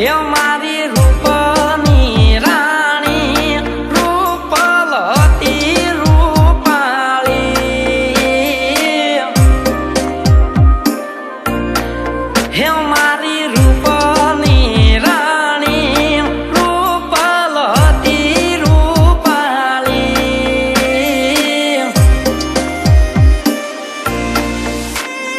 હે મારી રૂપની રાણી રૂપલ હતી રૂપાળી હે મારી રૂપની રાણી રૂપલ હતી રૂપાળી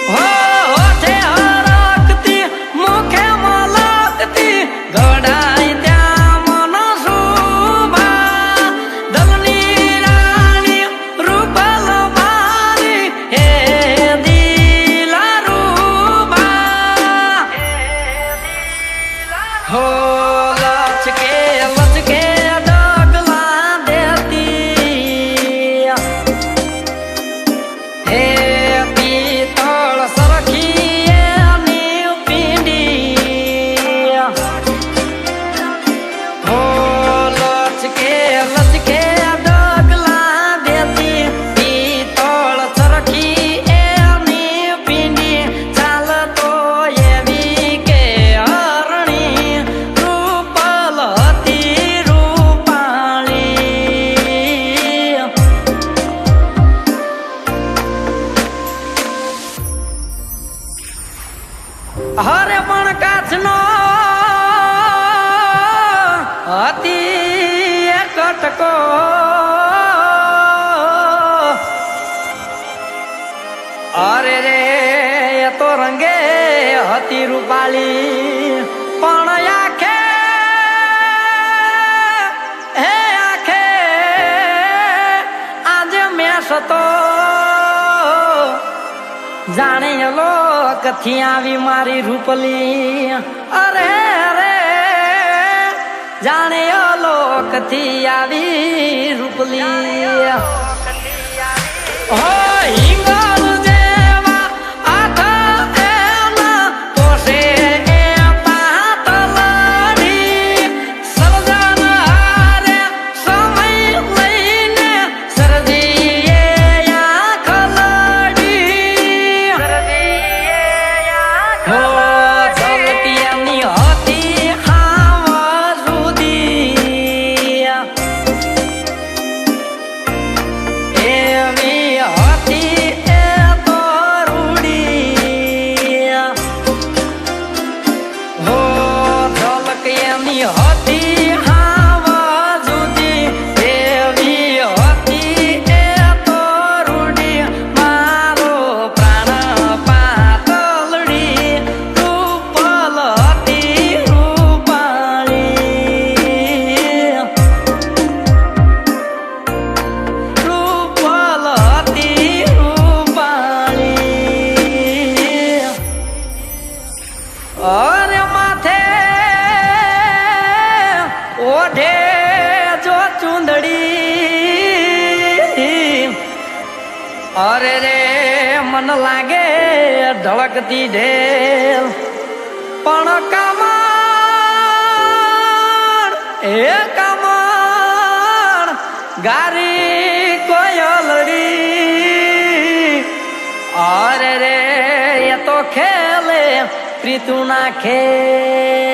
હો હોઠે હરકતી મુખે મલકતી ગડાઈ ત્યાં મન શોભા દલની રાણી રૂપલ મારી હે દિલારૂબા હો લચકે લચકે ડગલા દેતી હે પિત્તળ સરખી એની પીંડી હો લચકે લચકે ડગલા દેતી પિત્તળ સરખી એની પીંડી ચાલતો એવી કે હરણી રૂપલ હતી રૂપાળી હરે પણ કાચનો હતી એક ટકો અરે રે એ તો રંગે હતી રૂપાળી પણ આખે હે આખે આજે મેસ તો જાણે લોકથી આવી મારી રૂપલી અરે રે જાણે લોકથી આવી રૂપલી હો હિંગળ જેવા આઠ એના પોષે એ પાતળડી સર્જન હારે સમય લઈને સરજીએ આંખ લડી હો ઝલકિયાની હતી હાવ સુધી એવી હતી એ તો રૂડી હો ઝલકિયાની હતી હાવ સુધી એવી હતી એ તો રૂડી મારો પ્રાણ પાતળડી રૂપલ હતી રૂપાળી રૂપલ હતી રૂપાળી અરે માથે ઓઢે જો ચુંદડી અરે રે મન લાગે ધડકતી ઢેલ પણ કામણ એ કામણ ગારી કોયલડી અરે રે એ તો ખેલે પ્રીતુ ના ખેલ